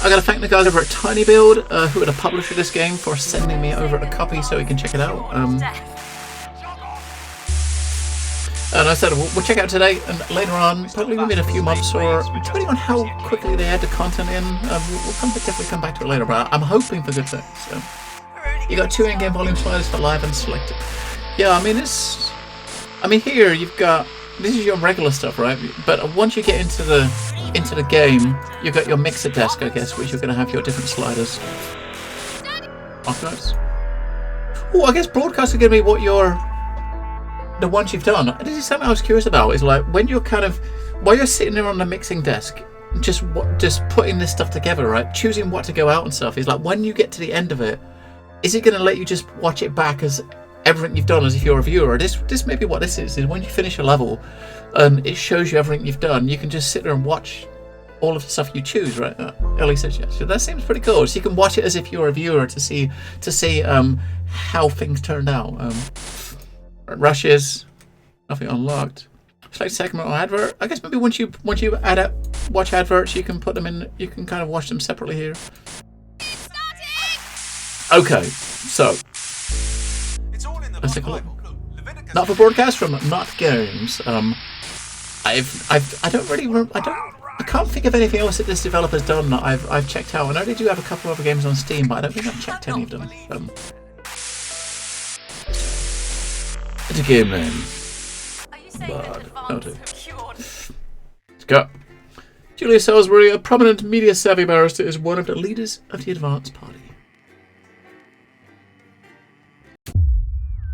I gotta thank the guys over at Tiny Build, who are the publisher of this game, for sending me over a copy so we can check it out. And I said we'll check it out today, and later on, probably within a few months, or depending on how quickly they add the content in, we'll definitely come back to it later. But I'm hoping for good things. So you got 2 in-game volume sliders for live and selected. Yeah, I mean here you've got, this is your regular stuff, right? But once you get into the game, you've got your mixer desk, I guess, which you're going to have your different sliders. Archives. Oh, I guess broadcasts are going to be what the ones you've done. This is something I was curious about. Is like when you're while you're sitting there on the mixing desk, just putting this stuff together, right? Choosing what to go out and stuff. Is like when you get to the end of it, is it going to let you just watch it back as everything you've done as if you're a viewer? This may be what this is when you finish a level, it shows you everything you've done. You can just sit there and watch all of the stuff you choose, right? Ellie says yes. So that seems pretty cool. So you can watch it as if you're a viewer to see how things turned out. Rushes, nothing unlocked. Select segment or advert. I guess maybe once you watch adverts, you can put them in. You can kind of watch them separately here. Okay, so let's take a look. Not for broadcast from Not Games. I can't think of anything else that this developer's done that I've checked out. I know they do have a couple of other games on Steam, but I don't think I've checked any of them. It's a game name. But let's go. Julia Salisbury, a prominent media-savvy barrister, is one of the leaders of the Advance Party.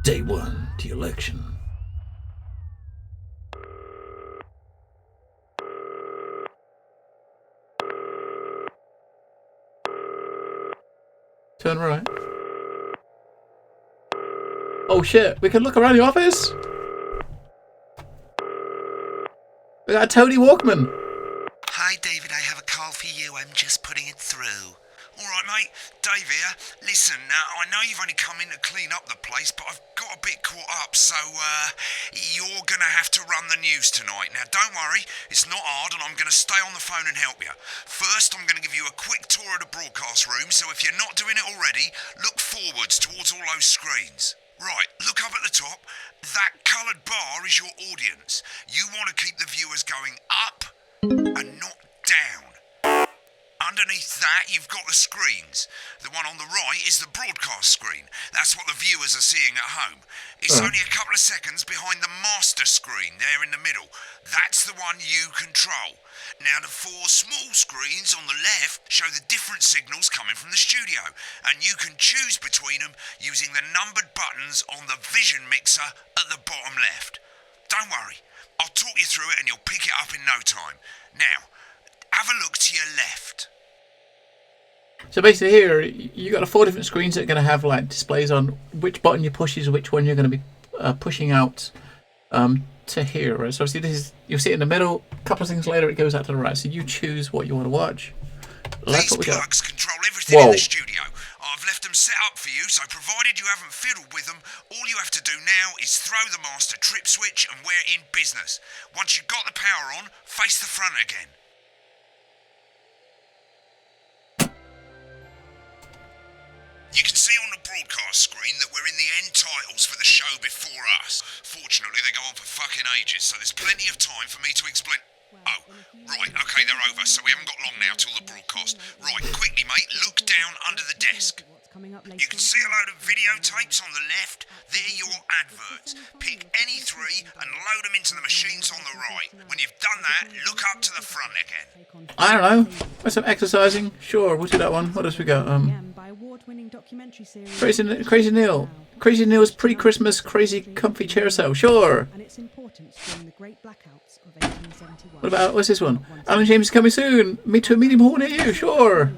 Day 1, the election. Turn right. Oh shit, we can look around the office? We got Tony Walkman. Hi David, I have a call for you. I'm just putting it through. Alright mate, Dave here. Listen, I know you've only come in to clean up the place, but I've got a bit caught up, so you're gonna have to run the news tonight. Now don't worry, it's not hard and I'm gonna stay on the phone and help you. First, I'm gonna give you a quick tour of the broadcast room, so if you're not doing it already, look forwards towards all those screens. Right, look up at the top. That coloured bar is your audience. You want to keep the viewers going up and not down. Underneath that, you've got the screens. The one on the right is the broadcast screen. That's what the viewers are seeing at home. It's only a couple of seconds behind the master screen there in the middle. That's the one you control. Now, the 4 small screens on the left show the different signals coming from the studio, and you can choose between them using the numbered buttons on the vision mixer at the bottom left. Don't worry, I'll talk you through it and you'll pick it up in no time. Now, have a look to your left. So basically here, you got 4 different screens that are going to have like displays on which button you push is which one you're going to be pushing out to here, right? So obviously this is, you'll see it in the middle, a couple of things later it goes out to the right, so you choose what you want to watch. That's These what we got. plugs control everything in the studio. I've left them set up for you, so provided you haven't fiddled with them, all you have to do now is throw the master trip switch and we're in business. Once you've got the power on, face the front again. You can see on the broadcast screen that we're in the end titles for the show before us. Fortunately, they go on for fucking ages, so there's plenty of time for me to explain. Oh, right, okay, they're over, so we haven't got long now till the broadcast. Right, quickly, mate, look down under the desk. You can see a load of videotapes on the left. They're your adverts. Pick any 3 and load them into the machines on the right. When you've done that, look up to the front again. I don't know. What's some exercising? Sure, we'll do that one. What else we got? Crazy Neil. Crazy Neil's pre-Christmas crazy comfy chair sale. Sure. What about, what's this one? Alan James is coming soon. Meet to a medium hall near you. Sure.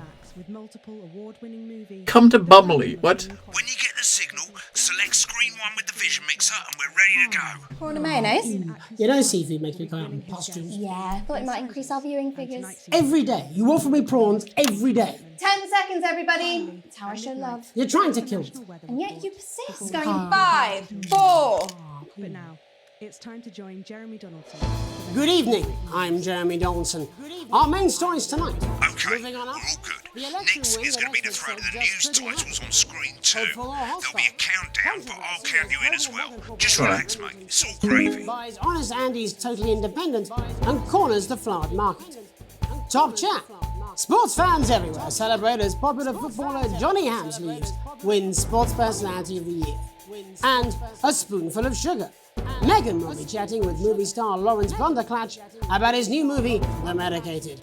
Come to Bumley. What? When you get the signal, select screen 1 with the vision mixer and we're ready to go. Prawn and mayonnaise? You know seafood makes me go out in pustules. Yeah, thought it might increase our viewing figures. Every day. You offer me prawns every day. 10 seconds, everybody. It's how I show love. You're trying to kill me. And yet you persist. Going 5, 4. But now, it's time to join Jeremy Donaldson for the Good evening, I'm Jeremy Donaldson. Our main stories tonight. Okay, Moving we're on all up, good. the election Next win is that going to be the experts throw to say the news judged pretty titles well. on screen too. Hopeful or There'll be a countdown, but I'll count you in as well. Just Right. relax, mate. It's all gravy. Buys Honest Andy's Totally Independent and corners the flowered market. Top chat. Sports fans everywhere celebrate as popular footballer Johnny Hamsleeves wins Sports Personality of the Year. And a spoonful of sugar. Megan will be chatting with movie star Lawrence Blunderclatch about his new movie, The Medicated.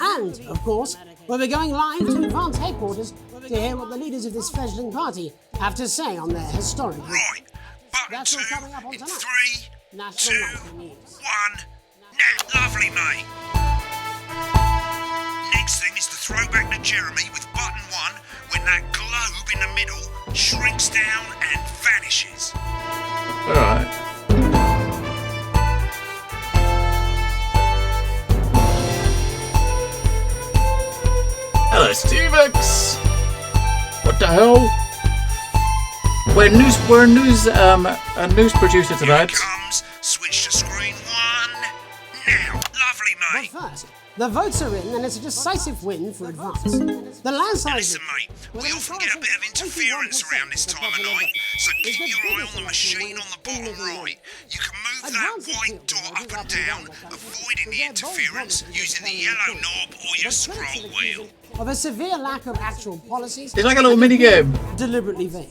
And, of course, we'll be going live to Advance headquarters to hear what the leaders of this fledgling party have to say on their historic week. Right, button That's all 2 coming up on in tonight. 3, National 2, Nightly News. 1. Now, lovely, mate. Next thing is the throwback to Jeremy with button 1 when that globe in the middle shrinks down and vanishes. Alright. Hello, Stevex! What the hell? We're a news producer Here tonight. it comes. Switch to screen 1. Now, lovely, But mate. first, the votes are in and it's a decisive win for Advance. The landslide Listen, mate, we often get a bit of interference around this time of night, so keep your eye on the machine on the bottom right. You can move that white dot up and down, avoiding the interference using the yellow knob or your scroll wheel. of a severe lack of actual policies. It's like a little mini game. Deliberately vague.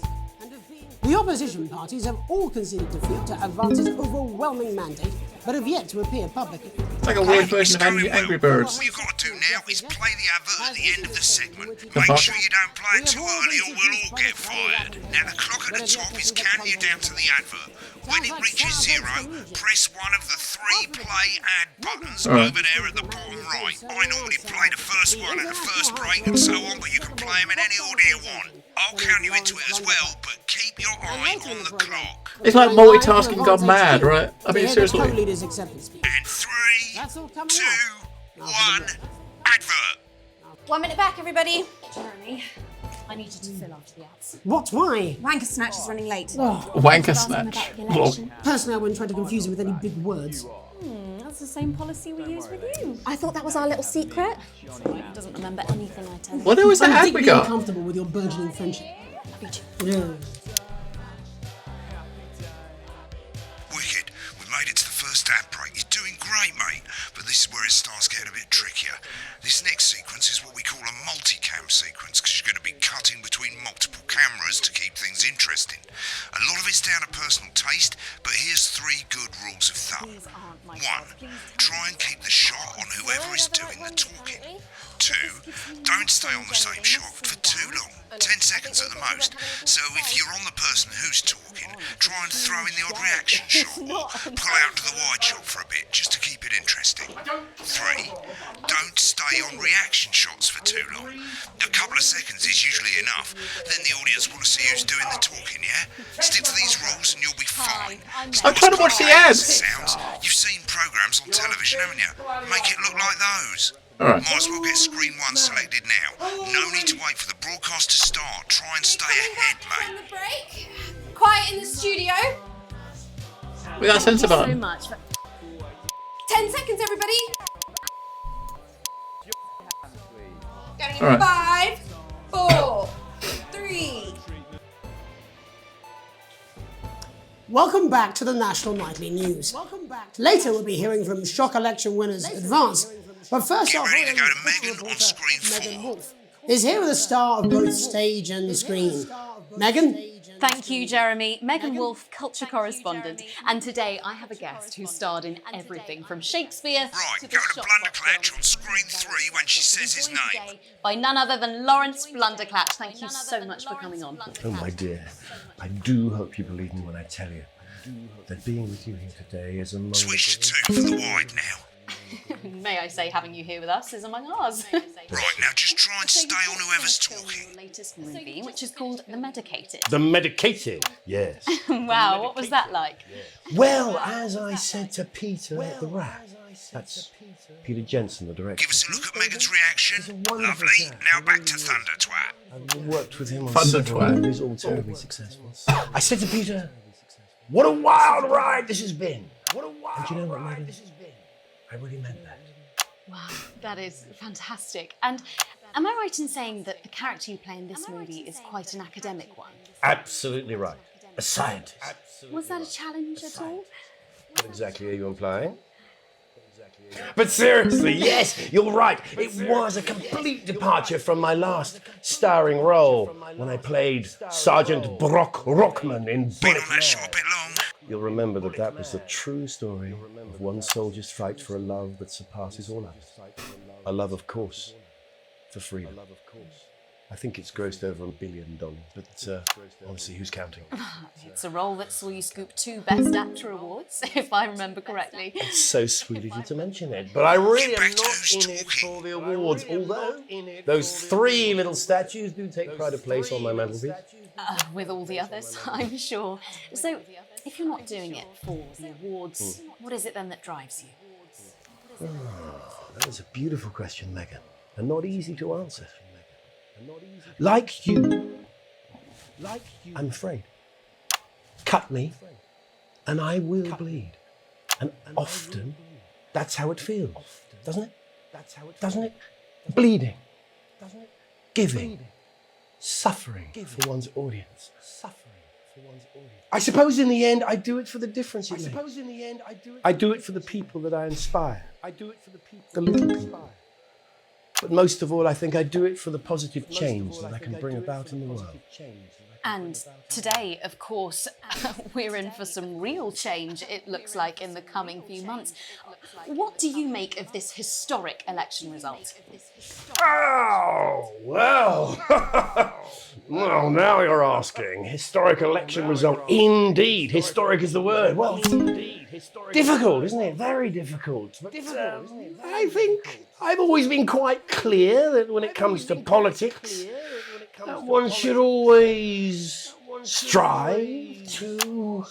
The opposition parties have all conceded defeat to Advance's overwhelming mandate, but have yet to appear publicly. It's like a weird version of Angry Birds. All you've got to do now is play the advert at the end of the segment. The Make fuck? sure you don't play it too early or we'll all get fired. Now the clock at the top is counting you down to the advert. When it reaches 0, press one of the 3 play ad buttons Alright. over there at the bottom right. I normally play the first one at the first break and so on, but you can play them in any order you want. I'll count you into it as well, but keep your eye on the clock. It's like multitasking gone mad, right? I mean, seriously. Co-leaders acceptance speech. And 3, That's all coming 2, up. 1, advert. 1 minute back, everybody. Jeremy, I need you to fill after the ads. What? Why? Wanker Snatch is running late. Wanker snatch. Personally, I wouldn't try to confuse him with any big words. That's the same policy we use with you. I thought that was our little secret. Doesn't remember anything I tell him. What was that I'm ad we deeply got? uncomfortable with your burgeoning friendship. Yeah. Wicked. We made it to the first ad break. You're doing great, mate. But this is where it starts getting a bit trickier. This next sequence is what we call a multicam sequence, because you're going to be cutting between multiple cameras to keep things interesting. A lot of it's down to personal taste, but here's 3 good rules of thumb. 1. Try and keep the shot on whoever is doing the talking. 2. Don't stay on the same shot for too long. 10 seconds at the most. So if you're on the person who's talking, try and throw in the odd reaction shot or pull out to the wide shot for a bit just to keep it interesting. 3. Don't stay on reaction shots for too long. A couple of seconds is usually enough. Then the audience want to see who's doing the talking, yeah? Stick to these rules and you'll be fine. I'm trying to watch the ads. Sounds. You've seen programs on television, haven't you? Make it look like those. Alright. Might as well get screen 1 selected now. No need to wait for the broadcast to start. Try and stay ahead, mate. The break. Quiet in the studio. We got a censor So button. much. 10 seconds, everybody. Going in Alright. 5, 4, 3. Welcome back to the National Nightly News. Later, we'll be hearing from shock election winners Advance. But first Get off, ready to go to Megan on screen 4. is here with a star of both stage and screen. Megan? Thank you, Jeremy. Megan Wolfe, culture correspondent. And today I have a guest who starred in everything from Shakespeare Right, to go the to shot Blunderclatch film. on screen 3 when she says his Joined name. today by none other than Lawrence Blunderclatch. Thank you so much for coming on. Oh, my dear, I do hope you believe me when I tell you that being with you here today is among Switch to 2 for the wide now. May I say, having you here with us is among ours. Right, now just try and stay on whoever's talking. Latest movie, which is called The Medicated. The Medicated, yes. Wow, what was that like? Well, as I said to Peter the Rat, that's Peter Jensen, the director. Give us a look at Megan's reaction. Lovely. Now back to Thunder Twat. I've worked with him on Thunder several twat. movies, all terribly successful. I said to Peter, what a wild ride this has been. And do you know what, Megan? I really meant that. Wow, that is fantastic. And am I right in saying that the character you play in this movie is quite an academic one? Absolutely right. A scientist. Was that a challenge at all? What exactly are you implying? But seriously, yes, you're right. It was a complete departure from my last starring role when I played Sergeant Brock Rockman in Been Bullet on that show a Man. bit long. You'll remember that was the true story of one soldier's fight for a love that surpasses all others. A love, of course, for freedom. I think it's grossed over $1 billion, but honestly, who's counting? It's a role that saw you scoop 2 Best Actor awards, if I remember correctly. It's so sweet of you to mention it, but I really am Get back to not who's in it talking. for the awards, although those 3 little statues do take pride of place on my mantelpiece. With all the others, I'm sure. So, if you're not doing it for the awards, what is it then that drives you? That is a beautiful question, Megan, and not easy to answer. Like you, I'm afraid. Cut me, and I will bleed. And often, that's how it feels, doesn't it? Doesn't it? Bleeding, giving, suffering for one's audience. I suppose in the end, I do it for the difference it makes. I do it for the people that I inspire. The little people. But most of all, I think I do it for the positive change that I can bring about in the world. And today, of course, we're in for some real change, it looks like, in the coming few months. What do you make of this historic election result? Oh, well. Well, now you're asking. Historic election result. Indeed. Historic is the word. Well, difficult, isn't it? Very difficult. But, I think I've always been quite clear that when it comes to politics, one should always strive to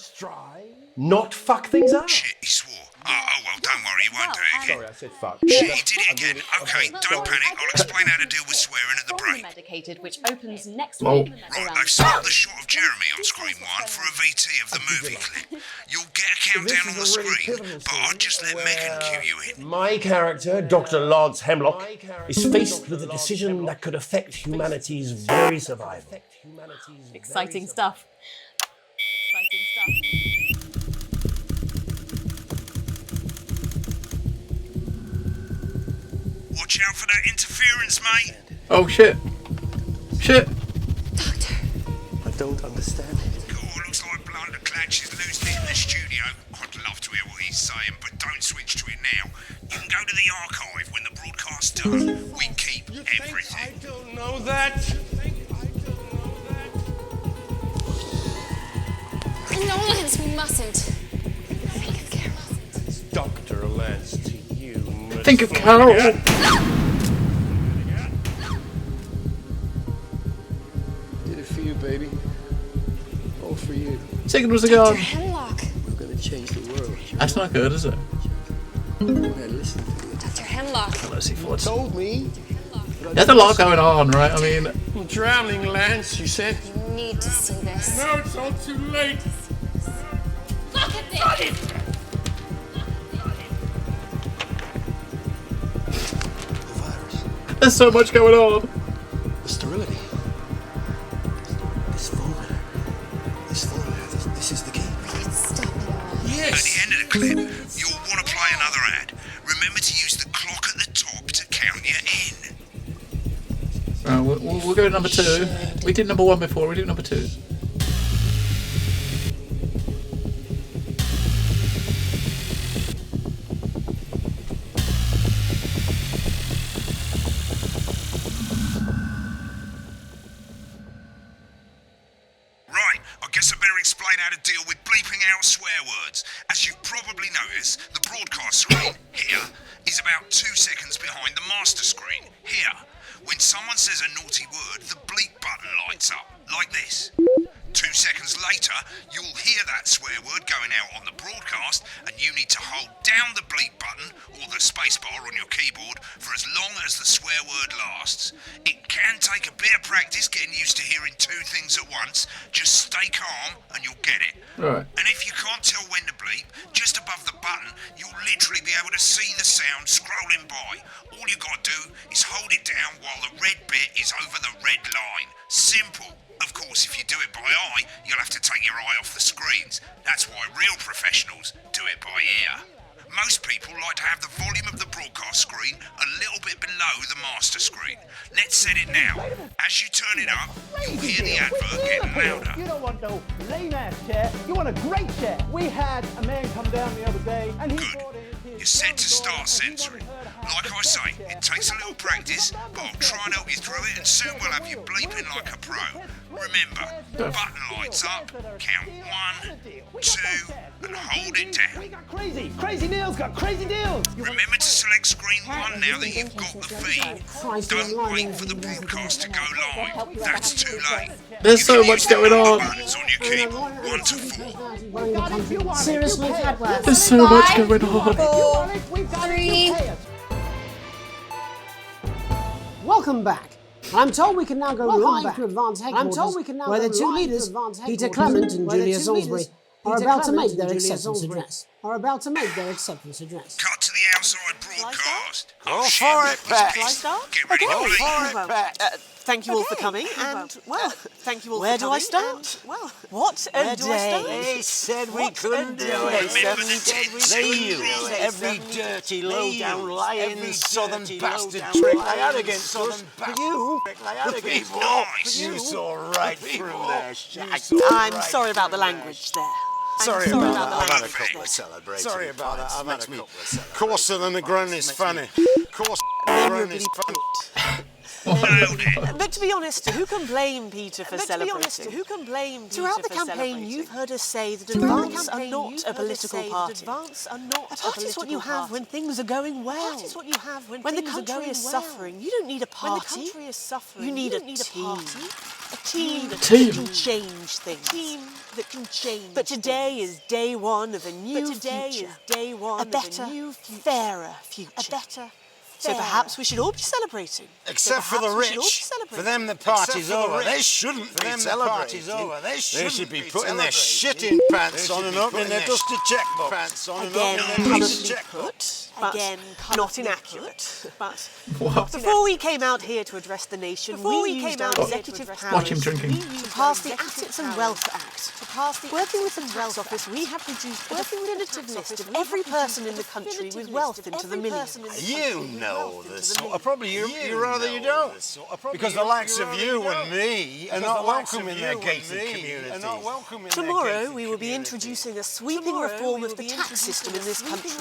not fuck things up. Shit, he swore. Oh, well, don't worry, he won't do it again. Sorry, I said fuck. Shit, he did it again. Okay, don't panic. I'll explain how to deal with swearing at the break. Medicated, which opens next Oh. week. Right, around they've swapped the shot of Jeremy on screen 1 for a VT of the movie clip. You'll get a countdown on the screen, but I'll just let Megan cue you in. My character, Dr. Lance Hemlock, is faced with a decision that could affect humanity's very survival. Exciting stuff. Exciting stuff. Watch out for that interference, mate. Oh shit. Shit. Doctor. I don't understand it. God, looks like Blunder Clatch is losing it in the studio. I'd love to hear what he's saying, but don't switch to it now. You can go to the archive when the broadcast's done. We keep everything. I don't know that. No, Lance, we mustn't. Think of Carol. Dr. Lance to you. Think of Carol. Did it for you, baby. All for you. Signals are Dr. gone. Hemlock. I'm gonna change the world. That's not good, is it? When I listen to you. Dr. Hemlock. Let's see forwards. Told me. There's a lot going on, right? I mean, I'm drowning, Lance, you said. You need to see this. No, it's all too late. Look at this! The virus. there's so much going on. The sterility. This formula. This is the key. Stop it all. At Yes. the end of the clip, you'll want to play another ad. Remember to use the clock at the top to count you in. Right, we'll go to number 2. We did number 1 before. We do number 2. Right, I guess I better explain how to deal with bleeping out swear words. As you've probably noticed, the broadcast screen, here, is about 2 seconds behind the master screen, here. When someone says a naughty word, the bleep button lights up, like this. 2 seconds later you'll hear that swear word going out on the broadcast, and you need to hold down the bleep button or the spacebar on your keyboard for as long as the swear word lasts. It can take a bit of practice getting used to hearing two things at once. Just stay calm and you'll get it. Right. And if you can't tell when to bleep, just above the button, you'll literally be able to see the sound scrolling by. All you got to do is hold it down while the red bit is over the red line. Simple. Of course, if you do it by eye, you'll have to take your eye off the screens. That's why real professionals do it by ear. Most people like to have the volume of the broadcast screen a little bit below the master screen. Let's set it now. As you turn it up, you'll hear the advert getting louder. You don't want no lame-ass chair. You want a great chair. We had a man come down the other day and he brought in his... You're set to start censoring. Like I say, it takes a little practice, but I'll try and help you through it, and soon we'll have you bleeping like a pro. Remember, button lights up, count 1, 2, and hold it down. We got crazy deals, got crazy deals. Remember to select screen 1 now that you've got the feed. Don't wait for the broadcast to go live. That's too late. There's so much going on. Buttons on your keyboard, 1 to 4. Seriously, Cadworth. There's so much going on. 4, 3. Welcome back. I'm told we can now go live to Advance Headquarters, where the two leaders, Peter Clement and Julia Salisbury, are about to make their acceptance address. Cut to the outside broadcast. Go for it, Pat. Shall I start? Get ready Go to for bleep. it, Pat. Thank you all for coming, and, well, thank you all for coming. Where do I start? Well, what a day. They said we couldn't do it. They certainly said we They couldn't used do it. every dirty, low-down, lying southern bastard trick they had against us. You, the people, you saw right through their shit. I'm sorry about the language there. Sorry about about that. that. I've had a couple of celebrations. Sorry about that. I've had a couple of celebrations. Coarser than the ground is funny. Coarser than the ground is funny. But to be honest, who can blame Peter for celebrating? Throughout the campaign, you've heard us say that Advance are not a political party. A party is what you have when things are going well. When the country is suffering, you don't need a party. You need a team. A team that can change things. But today is day one of a new future. A better, fairer future. So perhaps we should all be celebrating. Except for the rich. For them the party's over. They shouldn't be celebrating. They should be putting their shitting pants on and opening their dusty checkbook. Again, colourfully put, but not inaccurate. But before we came out here to address the nation, we used our executive powers to pass the Assets and Wealth Act. Working with the Tax Office, we have produced a definitive list of every person in the country with wealth into the millions. You know the sort of... Probably you rather you don't. Because the likes of you and me are not welcome in their gated communities. Tomorrow we will be introducing a sweeping reform of the tax system in this country.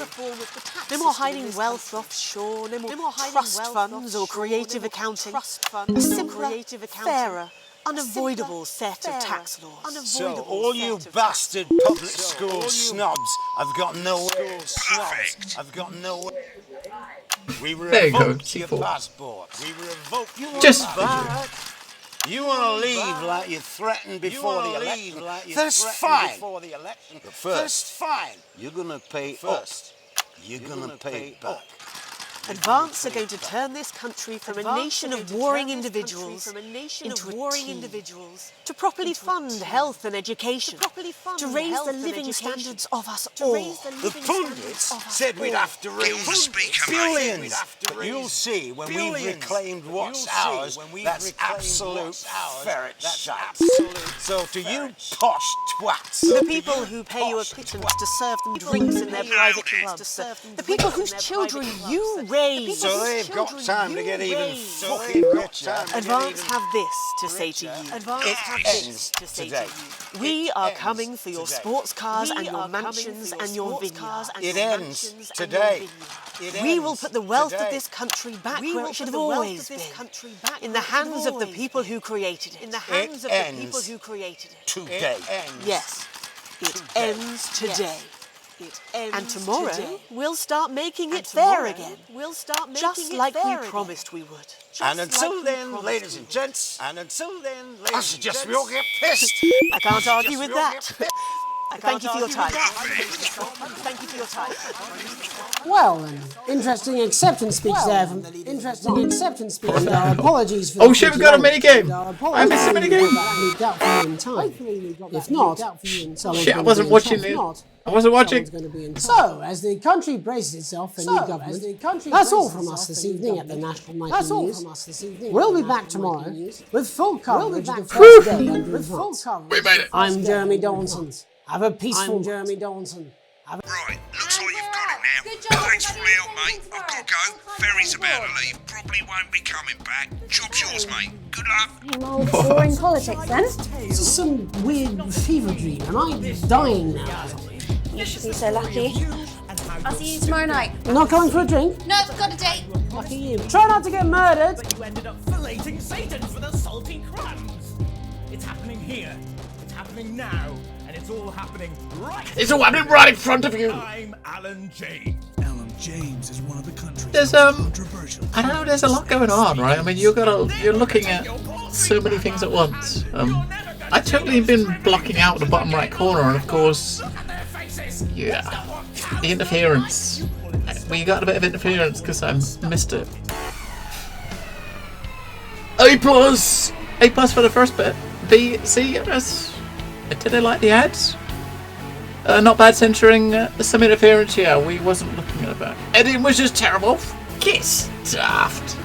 No more hiding wealth offshore, no more trust funds or creative accounting. A simpler, fairer, unavoidable set of tax laws. So all you bastard public school snobs have got no... I've got no... We There you go, revoke your passport. We revoke you. Just You want to leave like you threatened before the election. That's fine. But first, you're gonna pay first. You're gonna pay it back. Advance are going to turn this country from a nation of warring individuals into a team. To properly fund health and education. To raise the living standards of us all. The pundits said we'd have to raise billions. But you'll see when we've reclaimed what's ours, that's absolute ferret shite. So to you posh twats. The people who pay you a pittance to serve them drinks in their private clubs. The people whose children you raise. So they've got time to get even fucking richer. Advance have this to say to you. It ends today. We are coming for your sports cars and your mansions and your vineyards. It ends today. We will put the wealth of this country back where it should have always been. In the hands of the people who created it. It ends today. Yes, it ends today. And tomorrow, we'll start making it fair again. Just like we promised we would. And until then, ladies and gents, I suggest we all get pissed. I can't argue with that. Thank you for your time. Thank you for your time. Well, an interesting acceptance speech there from interesting acceptance speech. And our apologies for. Oh shit, we got a minigame. I missed a minigame. If not, shit, I wasn't watching it. I wasn't watching. So, as the country braces itself for new government, that's all from us this evening at the National Nightly News. We'll be back tomorrow with full coverage of the first day under advance. We made it. I'm Jeremy Dawson. Have a peaceful Jeremy Dawson. Right, looks like you've got it now. Thanks for all the help, mate. I've got to go. Ferry's about to leave. Probably won't be coming back. Job's yours, mate. Good luck. Old boring politics, then. This is some weird fever dream. Am I dying now? You should be so lucky. I'll see you tomorrow night. You're not coming for a drink? No, I've got a date. Lucky you. Try not to get murdered. But you ended up filleting Satan for the salty crumbs. It's happening here. It's happening now. And it's all happening right. It's all happening right in front of you. I'm Alan James. Alan James is one of the country's There's controversial. I know there's a lot going on, right? I mean, you're looking at so many things at once. I totally been blocking out the bottom right corner, and of course, yeah, the interference. We got a bit of interference because I missed it. A plus for the first bit. B, C, S. Did I like the ads? Not bad censoring, some interference, yeah, we wasn't looking at it back. Editing was just terrible. Kiss daft.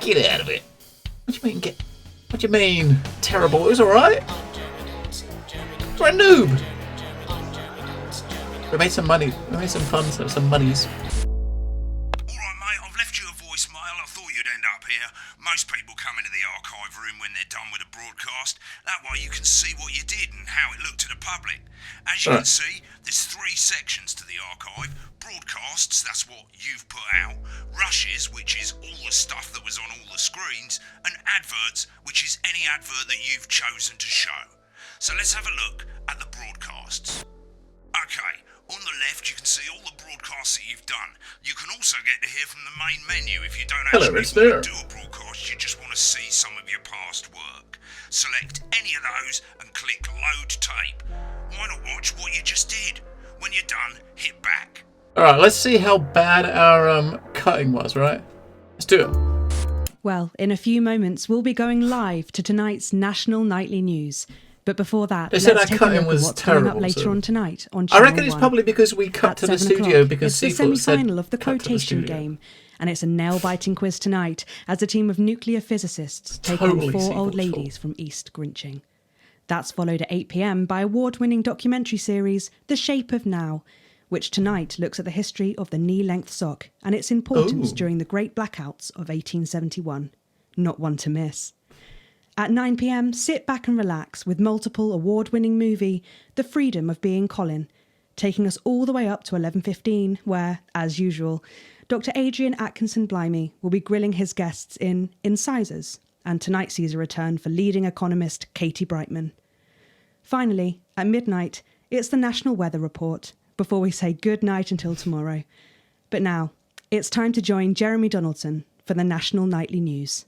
Get out of it. What do you mean what do you mean terrible? It was alright. We're a noob. We made some money. We made some fun, some monies. Alright, mate, I've left you a voicemail. I thought you'd end up here. Most people come into the archive room when they're done with a broadcast. That way you can see what you did and how it looked to the public. As you can see, there's 3 sections to the archive. Broadcasts, that's what you've put out. Rushes, which is all the stuff that was on all the screens. And adverts, which is any advert that you've chosen to show. So let's have a look at the broadcasts. Okay, on the left you can see all the broadcasts that you've done. You can also get to hear from the main menu if you don't actually want to do a broadcast, you just want to see some of your past work. Select any of those and click load tape. Why not watch what you just did? When you're done, hit back. Alright, let's see how bad our cutting was, right? Let's do it. Well, in a few moments we'll be going live to tonight's National Nightly News. But before that, they said let's our take cutting a look was at what's terrible, coming up later on tonight on I Channel reckon it's 1. probably because we cut At to the 7 studio o'clock, because it's the Seafoot said semi-final of the cut to the quotation studio. game, and it's a nail-biting quiz tonight as a team of nuclear physicists take Totally on 4 Seafoot's old ladies from East Grinching. That's followed at 8 p.m. by award-winning documentary series The Shape of Now, which tonight looks at the history of the knee-length sock and its importance during the Great Blackouts of 1871. Not one to miss. At 9 p.m, sit back and relax with multiple award-winning movie The Freedom of Being Colin, taking us all the way up to 11:15, where, as usual, Dr. Adrian Atkinson Blimey will be grilling his guests in Incisors, and tonight sees a return for leading economist Katie Brightman. Finally, at midnight, it's the National Weather Report, before we say good night until tomorrow. But now, it's time to join Jeremy Donaldson for the National Nightly News.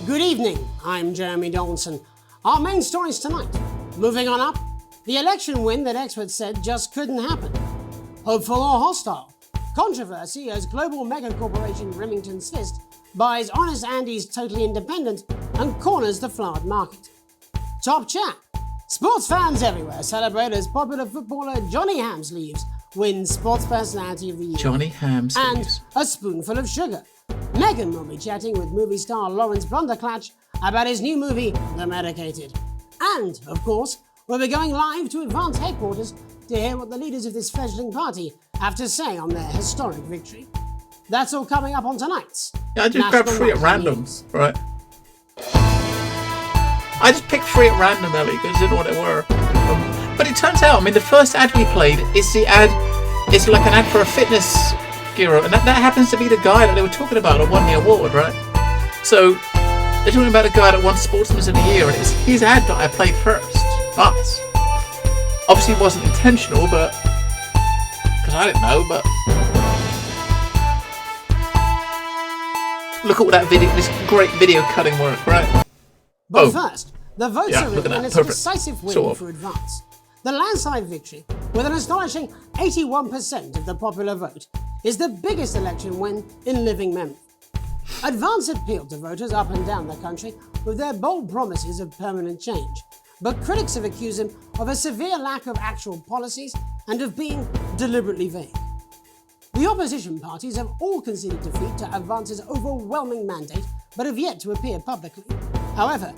Good evening, I'm Jeremy Dawson. Our main stories tonight. Moving on up, the election win that experts said just couldn't happen. Hopeful or hostile? Controversy as global mega corporation Remington's Fist buys Honest Andy's Totally Independent and corners the flowered market. Top chat. Sports fans everywhere celebrate as popular footballer Johnny Hamsleeves wins Sports Personality of the Year. Johnny Hamsleeves. And a spoonful of sugar. Megan will be chatting with movie star Lawrence Blunderclatch about his new movie, The Medicated. And, of course, we'll be going live to Advance headquarters to hear what the leaders of this fledgling party have to say on their historic victory. That's all coming up on tonight's. Yeah, I just grabbed 3 at random, right? I just picked 3 at random, Ellie, because I didn't know what they were. But it turns out, I mean, the first ad we played is the ad. It's like an ad for a fitness guru, and that happens to be the guy that they were talking about that won the award, right? So they're talking about a guy that won Sportsman of the Year, and it's his ad that I played first. Nice. Obviously, it wasn't intentional, but I didn't know, but look at all that video, this great video cutting work, right? But first, the votes Yeah, are look in, at and that. it's Perfect. a decisive win Sort of. for Advance. The landslide victory, with an astonishing 81% of the popular vote, is the biggest election win in living memory. Advance appealed to voters up and down the country with their bold promises of permanent change, but critics have accused him of a severe lack of actual policies and of being deliberately vague. The opposition parties have all conceded defeat to Advance's overwhelming mandate, but have yet to appear publicly. However,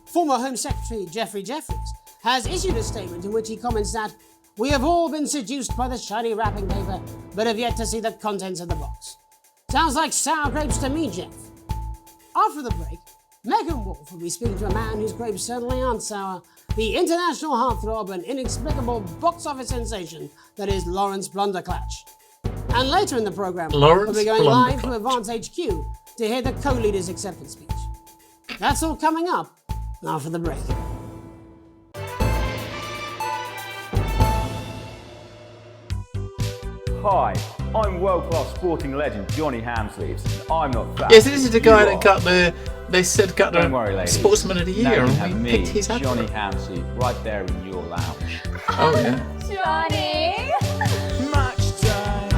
former Home Secretary Geoffrey Jeffries has issued a statement in which he comments that "We have all been seduced by the shiny wrapping paper, but have yet to see the contents of the box." Sounds like sour grapes to me, Jeff. After the break, Megan Wolf will be speaking to a man whose grapes certainly aren't sour, the international heartthrob and inexplicable box office sensation that is Lawrence Blunderclatch. And later in the programme, we'll be going live to Advance HQ to hear the co-leader's acceptance speech. That's all coming up after the break. Hi, I'm world-class sporting legend Johnny Hamsleeves. I'm not fat. Yes, this is the guy You that are. got the. They said got Don't the worry, ladies. Sportsman of the Now Year, you and have we me, picked his advert. Johnny Hamsleeve, right there in your lounge. Oh yeah. Johnny! Match day,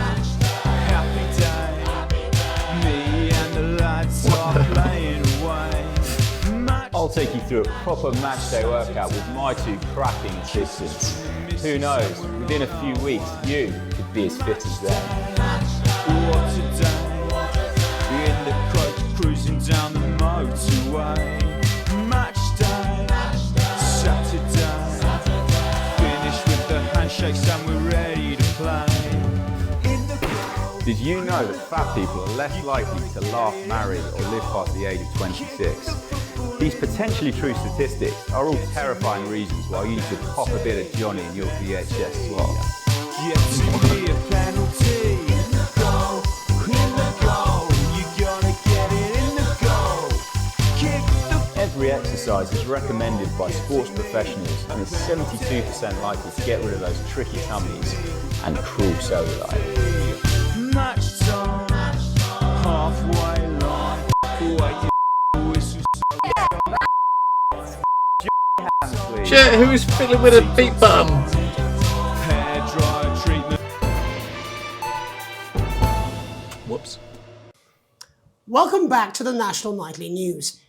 happy day. Me and the lads are playing away. I'll take you through a proper match day workout with my two cracking assistants. Who knows? Within a few weeks, you could be as fit as them. What a day! In the coach cruising down the motorway. Match day, Saturday. Finished with the handshakes and we're ready to play. Did you know that fat people are less likely to laugh, marry, or live past the age of 26? These potentially true statistics are all terrifying reasons why you should pop a bit of Johnny in your VHS slot. Yet to be a penalty. Goal, in the goal. You gotta get it in the goal. Kick the... Every exercise is recommended by sports professionals and is 72% likely to get rid of those tricky tummies and cruel cellulite. Match time, halfway line. Shit, who's fiddling with a beat button? Whoops. Welcome back to the National Nightly News.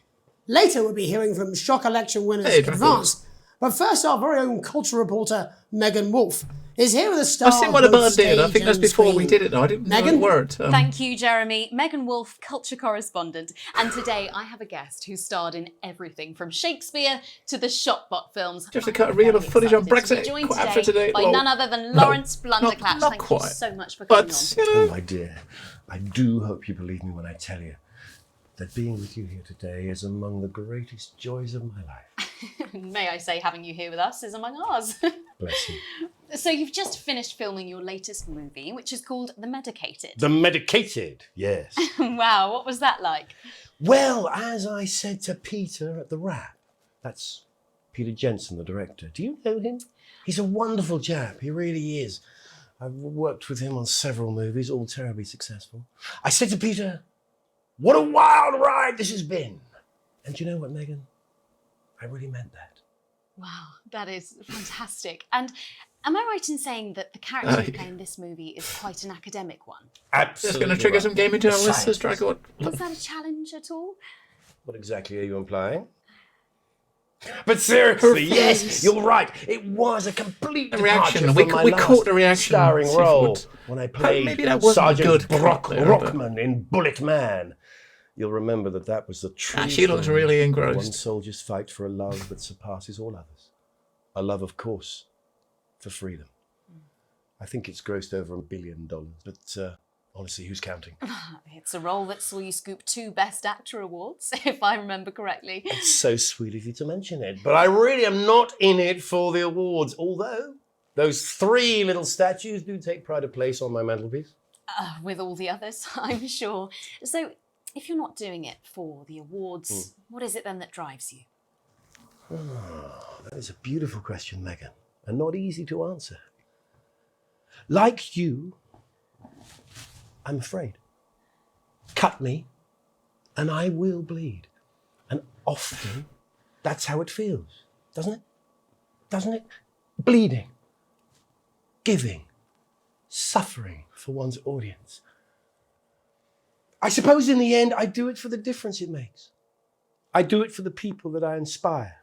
Later we'll be hearing from shock election winners Hey, Advance. But first our very own culture reporter Megan Wolf is here with a star. I've seen what a bird did. I think that's before we did it though. I didn't know it worked. Thank you, Jeremy. Megan Wolf, culture correspondent. And today I have a guest who starred in everything from Shakespeare to the Shotbot films. Just to cut a reel of footage on Brexit. Joined Quite after today. by Well, none other than no, Lawrence Blunderclatch. not Thank quite. you so much for coming on. Oh, my dear, I do hope you believe me when I tell you that being with you here today is among the greatest joys of my life. May I say, having you here with us is among ours. Bless you. So you've just finished filming your latest movie, which is called The Medicated. The Medicated, yes. Wow, what was that like? Well, as I said to Peter at the Wrap, that's Peter Jensen, the director. Do you know him? He's a wonderful chap, he really is. I've worked with him on several movies, all terribly successful. I said to Peter, what a wild ride this has been. And do you know what, Megan? I really meant that. Wow, that is fantastic. And am I right in saying that the character you play in this movie is quite an academic one? Absolutely. That's going to trigger some gaming journalists to strike out. Is that a challenge at all? What exactly are you implying? But seriously, yes, you're right. It was a complete reaction. departure We from my caught the last reaction. starring See if it role would- when I played maybe that wasn't Sergeant good Brock cut there, but- Rockman in Bullet Man. You'll remember that was the true She looks story really of engrossed. One soldier's fight for a love that surpasses all others. A love, of course, for freedom. I think it's grossed over $1 billion, but honestly, who's counting? It's a role that saw you scoop 2 Best Actor awards, if I remember correctly. It's so sweet of you to mention it, but I really am not in it for the awards, although those 3 little statues do take pride of place on my mantelpiece. With all the others, I'm sure. So, if you're not doing it for the awards, what is it then that drives you? Oh, that is a beautiful question, Megan, and not easy to answer. Like you, I'm afraid. Cut me, and I will bleed. And often, that's how it feels, doesn't it? Doesn't it? Bleeding, giving, suffering for one's audience. I suppose in the end, I do it for the difference it makes. I do it for the people that I inspire,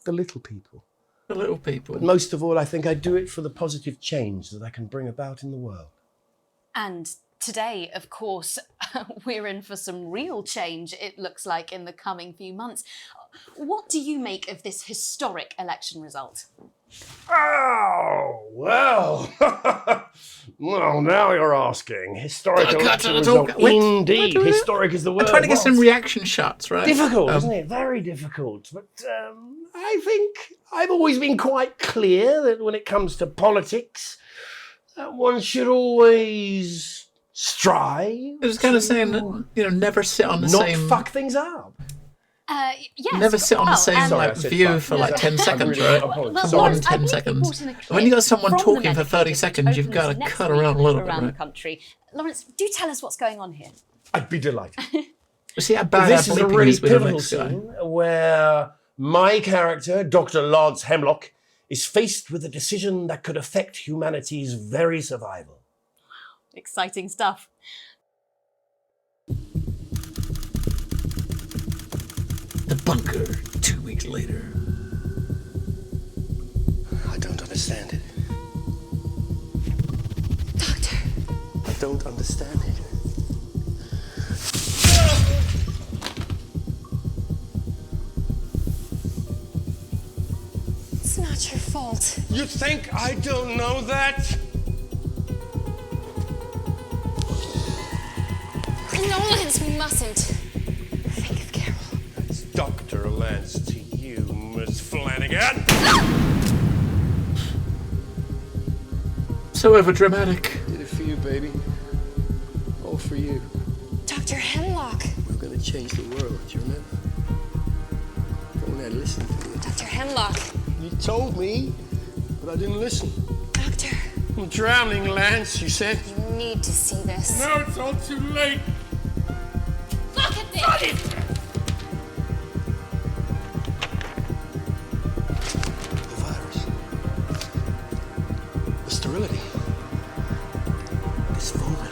the little people. The little people. But most of all, I think I do it for the positive change that I can bring about in the world. And today, of course, we're in for some real change, it looks like, in the coming few months. What do you make of this historic election result? Oh, well. Well, now you're asking. Historic election result. Indeed. Historic is the word. I'm trying to get some reaction shots, right? Difficult, isn't it? Very difficult. But I think I've always been quite clear that when it comes to politics, one should always strive. It was kind of saying that, never sit on the same... Not fuck things up. Yes. Never sit on the same view for like 10 seconds, right? Come on, 10 seconds. When you got someone talking for 30 seconds, you've got to cut around a little bit, around the right? country. Lawrence, do tell us what's going on here. I'd be delighted. See how bad This is a really with the pivotal next guy. scene where my character, Dr. Lods Hemlock, is faced with a decision that could affect humanity's very survival. Exciting stuff. The bunker, 2 weeks later. I don't understand it. Doctor. I don't understand it. It's not your fault. You think I don't know that? No, Lance, we mustn't. Think of Carol. It's Dr. Lance to you, Miss Flanagan. So overdramatic. Did it for you, baby. All for you. Dr. Hemlock. We're gonna change the world, do you remember? Don't let listen to you. Dr. Hemlock. You told me, but I didn't listen. Doctor. I'm drowning, Lance, you said. You need to see this. No, it's all too late. Look at this! The virus. The sterility. This formula.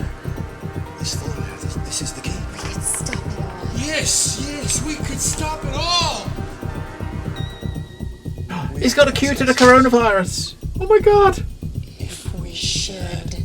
This is the key. We could stop it all. Yes, we could stop it all. He's got a cure to the coronavirus. Oh my god. If we should.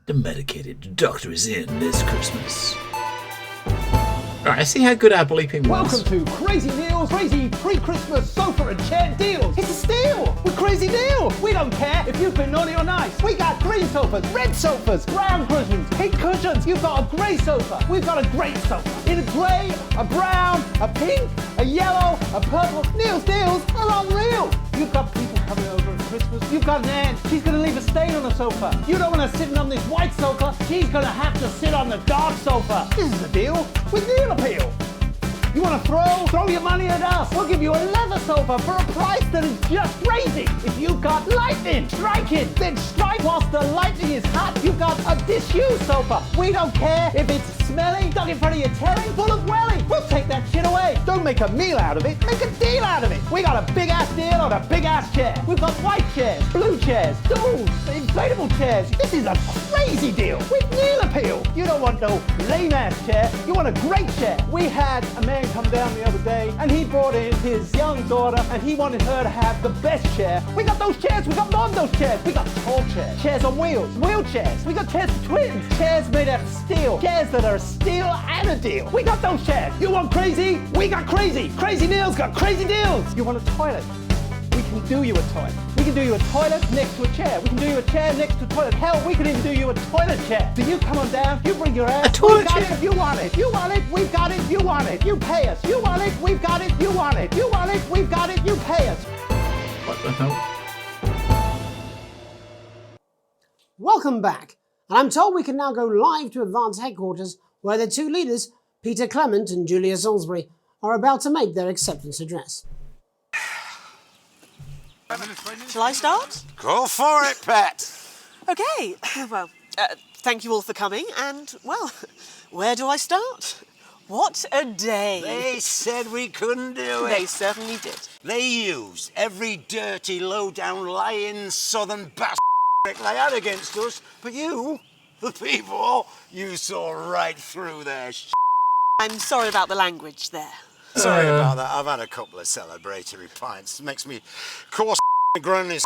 The medicated doctor is in this Christmas. Alright, I see how good our bleeping was. Welcome to Crazy Deals, crazy pre-Christmas sofa and chair deals. It's a steal with Crazy Deal. We don't care if you've been naughty or nice. We got green sofas, red sofas, brown cushions, pink cushions. You've got a grey sofa. We've got a great sofa. In a grey, a brown, a pink, a yellow, a purple. Neil's deals are unreal. You've got people coming over at Christmas. You've got an aunt. She's going to leave a stain on the sofa. You don't want her sitting on this white sofa. She's going to have to sit on the dark sofa. This is the deal with Neil Appeal. You want to throw your money at us. We'll give you a leather sofa for a price that is just crazy. If you've got lightning, strike it. Then strike whilst the lightning is hot. You've got a disused sofa. We don't care if it's smelly, stuck in front of your telly, full of welly. We'll take that shit away. Don't make a meal out of it. Make a deal out of it. We got a big ass deal on a big ass chair. We've got white chairs, blue chairs, stools, inflatable chairs. This is a crazy deal with Neil Appeal. You don't want no lame ass chair. You want a great chair. We had a man come down the other day and he brought in his young daughter and he wanted her to have the best chair. We got those chairs. We got more of those chairs. We got tall chairs, chairs on wheels, wheelchairs. We got chairs for twins, chairs made out of steel, chairs that are a steal and a deal. We got those chairs. You want crazy? We got crazy. Crazy Neil's got crazy deals. You want a toilet? We can do you a toilet. We can do you a toilet next to a chair. We can do you a chair next to a toilet. Hell, we can even do you a toilet chair. So you come on down, you bring your ass. A toilet we got chair? it if you want it. You want it, we've got it, you want it. You pay us. You want it, we've got it, you want it. You want it, we've got it, you pay us. What the hell? Welcome back, and I'm told we can now go live to Advance headquarters where the two leaders, Peter Clement and Julia Salisbury, are about to make their acceptance address. Shall I start? Go for it, Pet. Okay, well, thank you all for coming, and, well, where do I start? What a day. They said we couldn't do it. They certainly did. They used every dirty, low-down, lying southern bastard they had against us, but you, the people, you saw right through their I'm sorry about the language there. Sorry about that. I've had a couple of celebratory pints. Makes me coarse grown.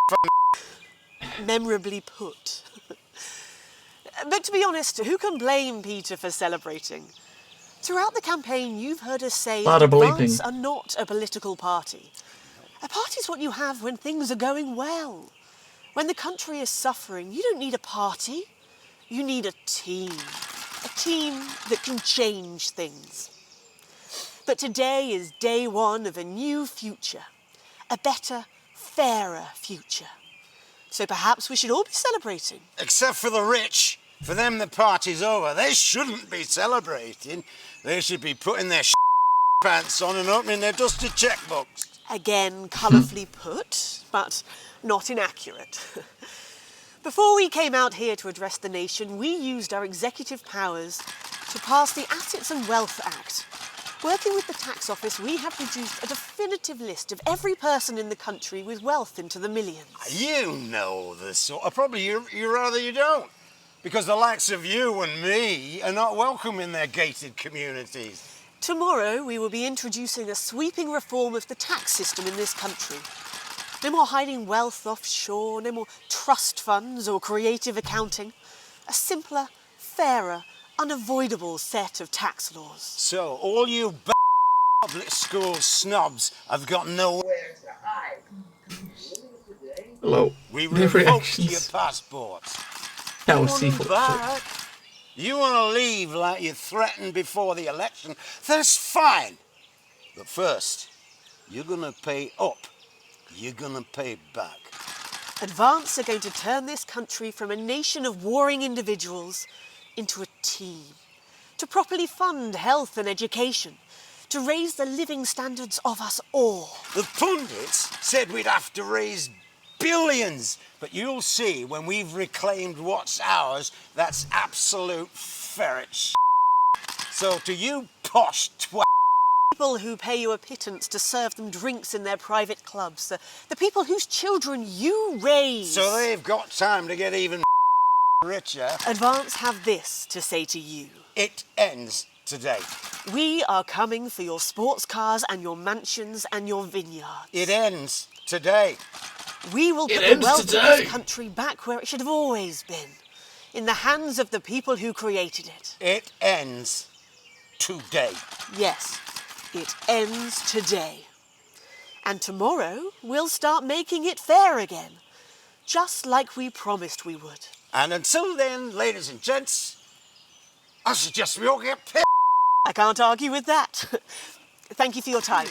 Memorably put. But to be honest, who can blame Peter for celebrating? Throughout the campaign, you've heard us say that Advance are not a political party. A party's what you have when things are going well. When the country is suffering, you don't need a party. You need a team. A team that can change things. But today is day one of a new future. A better, fairer future. So perhaps we should all be celebrating. Except for the rich. For them, the party's over. They shouldn't be celebrating. They should be putting their pants on and opening their dusty checkbooks. Again, colourfully put, but not inaccurate. Before we came out here to address the nation, we used our executive powers to pass the Assets and Wealth Act. Working with the tax office, we have produced a definitive list of every person in the country with wealth into the millions. You know the sort of probably you rather you don't. Because the likes of you and me are not welcome in their gated communities. Tomorrow, we will be introducing a sweeping reform of the tax system in this country. No more hiding wealth offshore, no more trust funds or creative accounting. A simpler, fairer, unavoidable set of tax laws. So, all you public school snobs have got nowhere to hide. Hello. We New revoked reactions. your passports. That was seafood. You want to leave like you threatened before the election? That's fine. But first, you're going to pay up. You're going to pay back. Advance are going to turn this country from a nation of warring individuals into a team. To properly fund health and education. To raise the living standards of us all. The pundits said we'd have to raise billions. But you'll see when we've reclaimed what's ours, that's absolute ferret shit. So to you posh twat. People who pay you a pittance to serve them drinks in their private clubs. The people whose children you raise. So they've got time to get even richer. Advance have this to say to you. It ends today. We are coming for your sports cars and your mansions and your vineyards. It ends today. We will put the wealth of this country back where it should have always been. In the hands of the people who created it. It ends today. Yes, it ends today. And tomorrow, we'll start making it fair again. Just like we promised we would. And until then, ladies and gents, I suggest we all get pissed. I can't argue with that. Thank you for your time.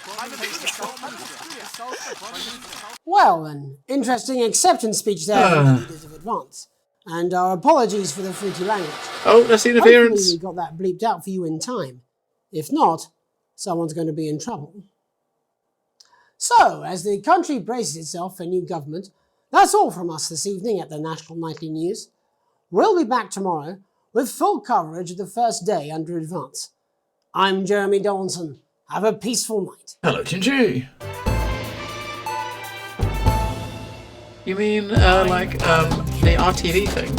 Well, an interesting acceptance speech there from the leaders of Advance. And our apologies for the fruity language. Oh, that's the interference. Hopefully we got that bleeped out for you in time. If not, someone's going to be in trouble. So, as the country braces itself for new government, that's all from us this evening at the National Nightly News. We'll be back tomorrow with full coverage of the first day under Advance. I'm Jeremy Donaldson. Have a peaceful night. Hello, Chinchu. You mean, the RTV thing?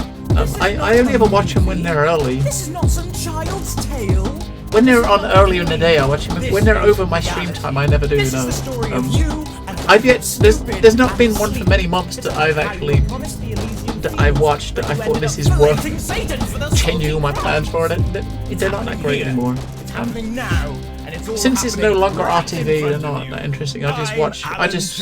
I only ever watch them when they're early. This is not some child's tale. When they're on early in the day, I watch them. When they're over my stream time, I never do, no. There's not been one for many months that I've watched that I thought this is worth changing all my plans for it. They're not that great anymore. Since it's no longer RTV, they're not that interesting. I just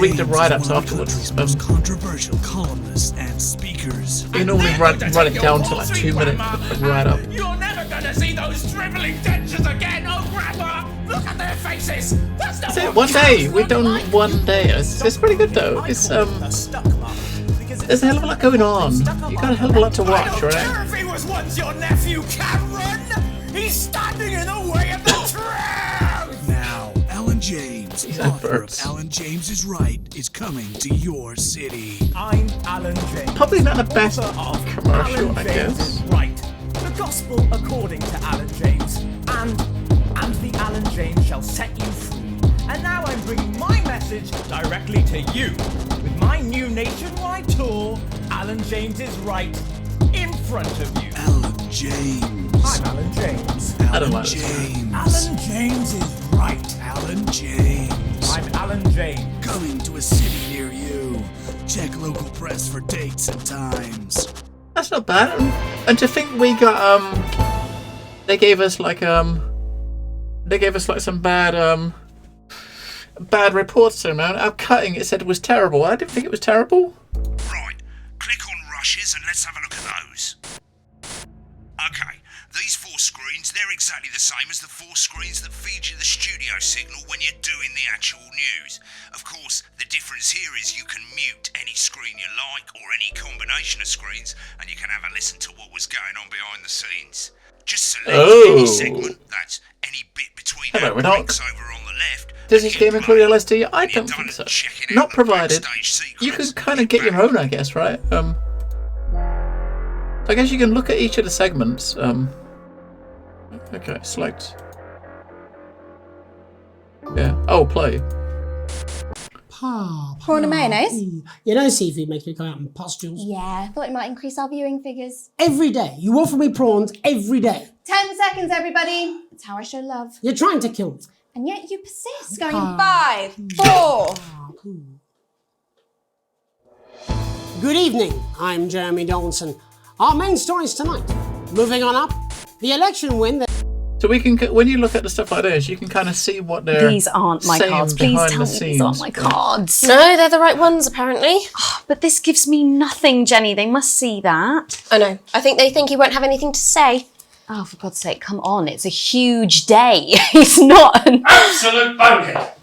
read the write-ups afterwards. Controversial columnists and speakers. You normally run it down to like 2 minutes write-up. You're never gonna see those dribbling dentures again, oh grandma! Look at their faces! That's not One day, we've done one day. It's pretty good though. It's there's a hell of a lot going on. You got a hell of a lot to watch, right? If he was once your nephew, Cameron, he's standing in the way of the tram. Now, Alan James, author of Alan James is Right, is coming to your city. I'm Alan James. Probably not the best commercial, Alan I James guess. is right. The gospel according to Alan James, and the Alan James shall set you free. And now I'm bringing my message directly to you. With my new nationwide tour, Alan James is right in front of you. Alan James. I'm Alan James. I don't like this. James. Alan James is right. Alan James. I'm Alan James. Coming to a city near you. Check local press for dates and times. That's not bad. And to think we got they gave us like some bad reports around. Our cutting, it said, was terrible. I didn't think it was terrible. Right, click on rushes and let's have a look at those. Okay, these 4 screens, they're exactly the same as the 4 screens that feed you the studio signal when you're doing the actual news. Of course, the difference here is you can mute any screen you like or any combination of screens, and you can have a listen to what was going on behind the scenes. Just select any segment, that's any bit between our breaks over on the left. Does this game include LSD? I don't think so. Not provided. You can kind of get your own, I guess, right? So I guess you can look at each of the segments. Okay, select. Yeah. Oh, play. Prawn and mayonnaise? You know seafood makes me come out in pustules. Yeah, I thought it might increase our viewing figures. Every day. You offer me prawns every day. 10 seconds, everybody. That's how I show love. You're trying to kill me. And yet you persist. Going in 5, 4. Good evening. I'm Jeremy Donaldson. Our main stories tonight. Moving on up, the election win that... So we can, when you look at the stuff like this, you can kind of see what they're These aren't my saying cards. Please behind tell the me scenes. these aren't my cards. No, they're the right ones, apparently. Oh, but this gives me nothing, Jenny. They must see that. Oh no, I think they think he won't have anything to say. Oh, for God's sake, come on. It's a huge day. It's not an... Absolute bonehead.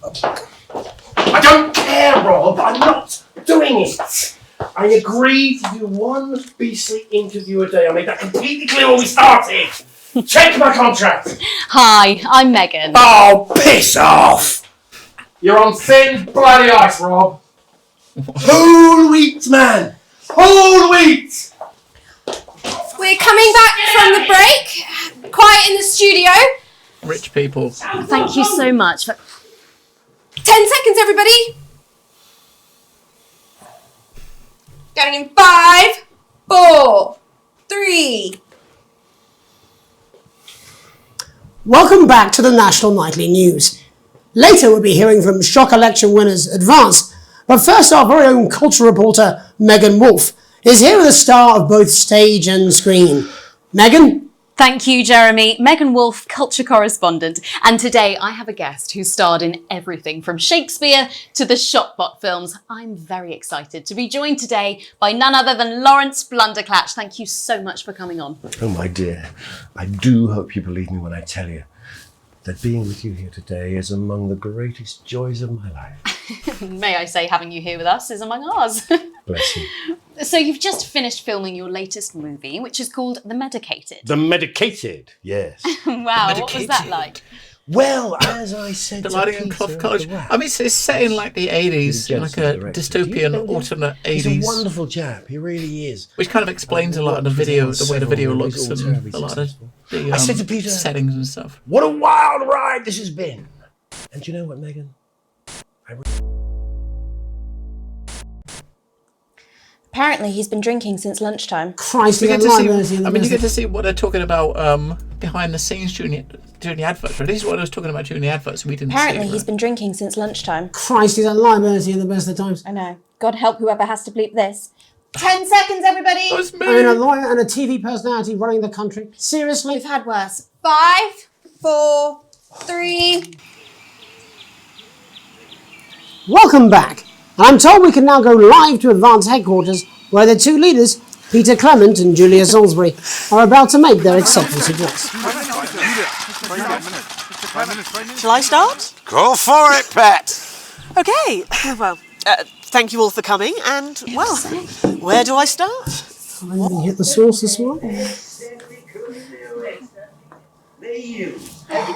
I don't care, Rob. I'm not doing it. I agreed to do one beastly interview a day. I made that completely clear when we started. Check my contract. Hi, I'm Megan. Oh, piss off. You're on thin, bloody ice, Rob. Whole wheat, man. Whole wheat. We're coming back from the break. Quiet in the studio. Rich people. Thank you so much. 10 seconds, everybody. Going in 5, 4, 3. Welcome back to the National Nightly News. Later we'll be hearing from shock election winners Advance. But first our very own culture reporter Megan Wolfe is here with a star of both stage and screen. Megan? Thank you, Jeremy. Megan Wolfe, culture correspondent. And today I have a guest who starred in everything from Shakespeare to the Shotbot films. I'm very excited to be joined today by none other than Lawrence Blunderclatch. Thank you so much for coming on. Oh, my dear. I do hope you believe me when I tell you that being with you here today is among the greatest joys of my life. May I say, having you here with us is among ours. Bless you. So you've just finished filming your latest movie, which is called The Medicated. The Medicated, yes. Wow, what was that like? Well, as I said The to Lighting and Peter Cloth College. the Rat, I mean, it's set in like the 80s, like a dystopian alternate 80s. he's a wonderful chap, he really is. Which kind of explains a lot of the video, the way the video looks, He's all and terribly a lot of successful. the I said to Peter, settings and stuff. what a wild ride this has been. And you know what, Megan? Apparently he's been drinking since lunchtime. Christ, You you get to see, see, I mean, you get to see what they're talking about behind the scenes during the adverts. Right? This is what I was talking about during the adverts. We didn't. Apparently see, he's right? been drinking since lunchtime. Christ, he's a liability at the best of times. I know. God help whoever has to bleep this. 10 seconds, everybody. I mean, a lawyer and a TV personality running the country. Seriously? We've had worse. 5, 4, 3. Welcome back. And I'm told we can now go live to Advance headquarters where the two leaders, Peter Clement and Julia Salisbury, are about to make their acceptance address. Shall I start? Go for it, Pet. Okay, well, Thank you all for coming, and, well, where do I start? I really hit the source this morning. It's very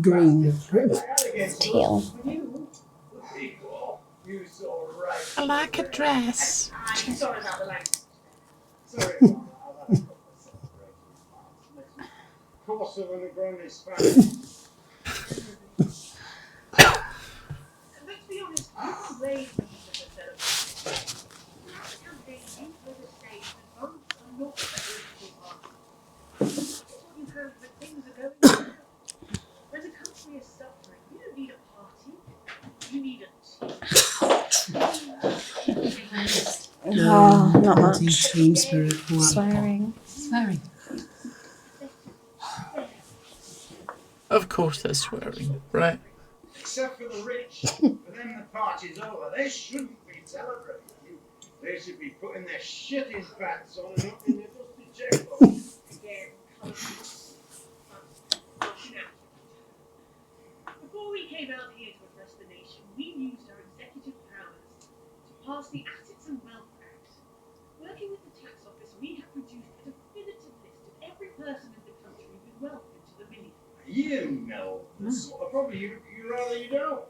green. Teal. I like a dress. No, not much. Team spirit. Swearing. Of course they're swearing, right? Except for the rich. For them the party's over. They shouldn't be celebrating. They should be putting their shit in pants on and up in their dusty checkbook. Before we came out here to address the nation, we used our executive powers to pass the Assets and Wealth Act. Working with the tax office, we have produced a definitive list of every person in the country with wealth into the millions. You know the sort of problem. You rather you don't.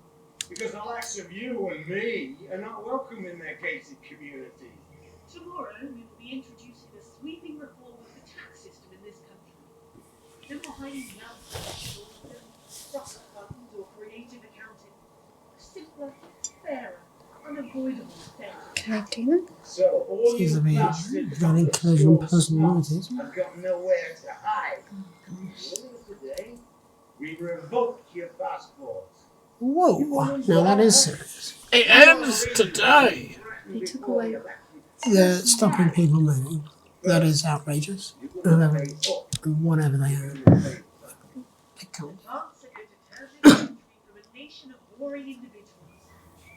Because the likes of you and me are not welcome in their gated community. Tomorrow, we will be introducing a sweeping reform of the tax system in this country. No more hiding wealth taxes, trust funds, or creative accounting. A simpler, fairer, unavoidable state. Can I do that? So all Seems you to be bastards very encouraging on personalities. have got nowhere to hide. Today, we revoke your passports. Whoa! Now that is serious. It ends today. They took away. They're stopping people moving. That is outrageous. Whatever they are. They can't. Advance a determined country from a nation of warring individuals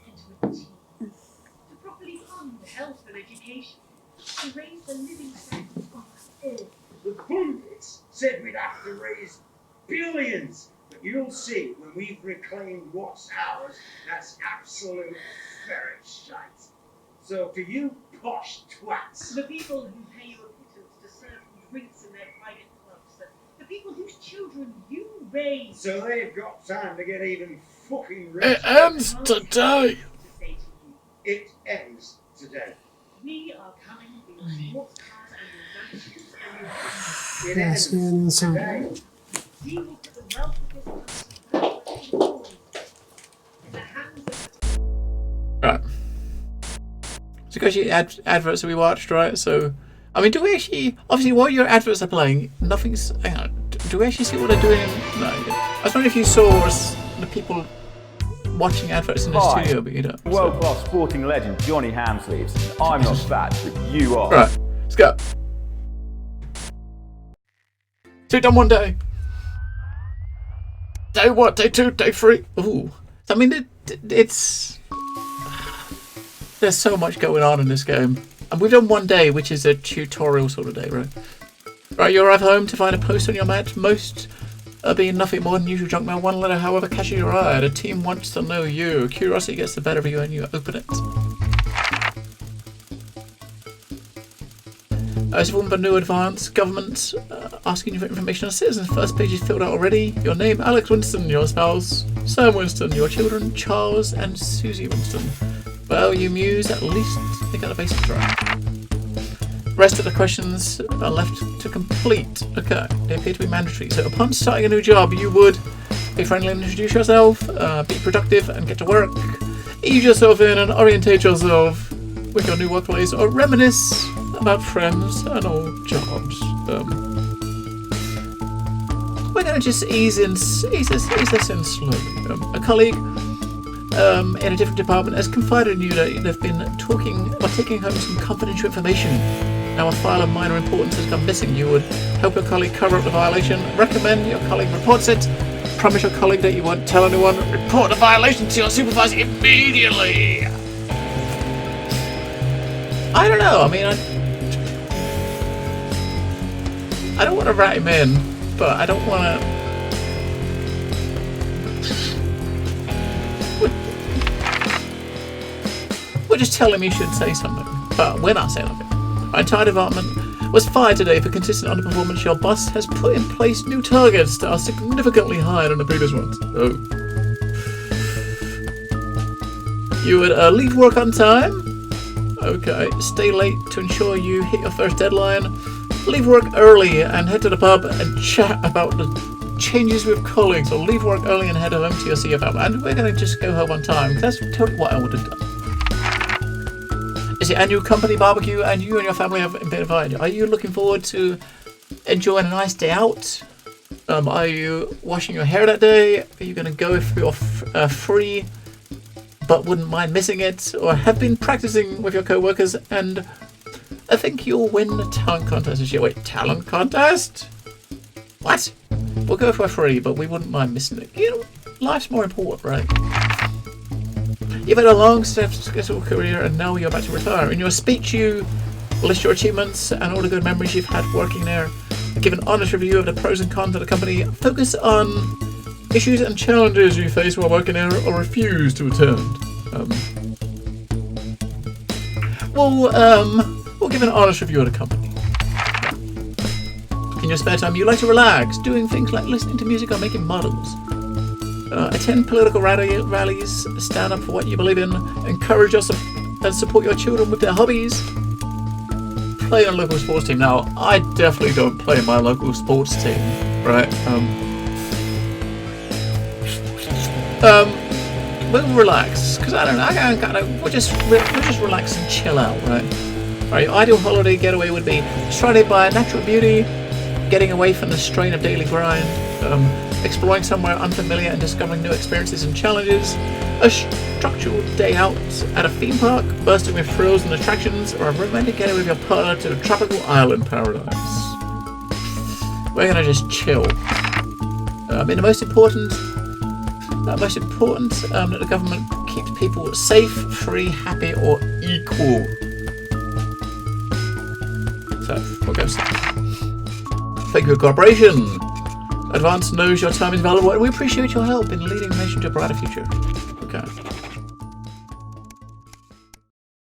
into a team. To properly fund health and education. To raise the living standards of all. The pundits said we'd have to raise billions. But you'll see when we've reclaimed what's ours, that's absolute ferret shite. So to you posh twats. The people who pay you a pittance to serve you drinks in their private clubs. The people whose children you raise. So they've got time to get even fucking rich. It ends today. It ends today. We are coming for your sports cars and your mansions and your Yes, inside. We will put the wealth of this country in the hands of Right. So, because you adverts that we watched, right? So, I mean, do we actually? Obviously, while your adverts are playing, nothing's. Hang on. Do we actually see what they're doing? No. I was wondering if you saw the people watching adverts in the Hi. studio, but you don't. So. World-class sporting legend Johnny Hamsleeves. I'm not fat, but you are. Right. Let's go. Two done one day. Day one, day two, day three. Ooh. I mean, it's... There's so much going on in this game. And we've done one day, which is a tutorial sort of day, right? Right, you arrive home to find a post on your mat. Most being nothing more than usual junk mail. One letter, however, catches your eye. The team wants to know you. Curiosity gets the better of you and you open it. As one but new advance, government asking you for information on citizens. First page is filled out already. Your name, Alex Winston. Your spouse, Sam Winston. Your children, Charles and Susie Winston. Well, you muse, at least they got the basics right. Rest of the questions are left to complete. Okay, they appear to be mandatory. So upon starting a new job, you would be friendly and introduce yourself, be productive and get to work, ease yourself in and orientate yourself with your new workplace, or reminisce about friends and old jobs. We're going to just ease this in slowly. A colleague in a different department has confided in you that they've been talking or taking home some confidential information. Now a file of minor importance has gone missing. You would help your colleague cover up the violation, recommend your colleague reports it, promise your colleague that you won't tell anyone, report the violation to your supervisor immediately. I don't know, I mean, I don't want to rat him in, but I don't want to... We're just telling him you should say something. But we're not saying anything. Our entire department was fired today for consistent underperformance. Your boss has put in place new targets that are significantly higher than the previous ones. Oh. You would leave work on time. Okay. Stay late to ensure you hit your first deadline. Leave work early and head to the pub and chat about the changes with colleagues. Or leave work early and head home to your CFM. And we're going to just go home on time. That's totally what I would have done. It's the annual company barbecue and you and your family have been invited. Are you looking forward to enjoying a nice day out? Are you washing your hair that day? Are you going to go if you're free but wouldn't mind missing it? Or have been practicing with your co-workers and I think you'll win the talent contest this year. Wait, talent contest? What? We'll go for free but we wouldn't mind missing it. You know, life's more important, right? You've had a long, successful career and now you're about to retire. In your speech, you list your achievements and all the good memories you've had working there. Give an honest review of the pros and cons of the company. Focus on issues and challenges you face while working there or refuse to attend. We'll give an honest review of the company. In your spare time, you like to relax, doing things like listening to music or making models. Attend political rallies, stand up for what you believe in, encourage us and support your children with their hobbies. Play on a local sports team. Now, I definitely don't play in my local sports team, right? We'll relax, because I don't know, we'll just relax and chill out, right? Alright, your ideal holiday getaway would be surrounded by natural beauty, getting away from the strain of daily grind, exploring somewhere unfamiliar and discovering new experiences and challenges, a structured day out at a theme park, bursting with thrills and attractions, or a romantic getaway with your partner to a tropical island paradise. We're gonna just chill. And the most important that the government keeps people safe, free, happy, or equal. So, we'll go safe. Thank you for your cooperation. Advance knows your time is valuable and we appreciate your help in leading the nation to a brighter future. Okay.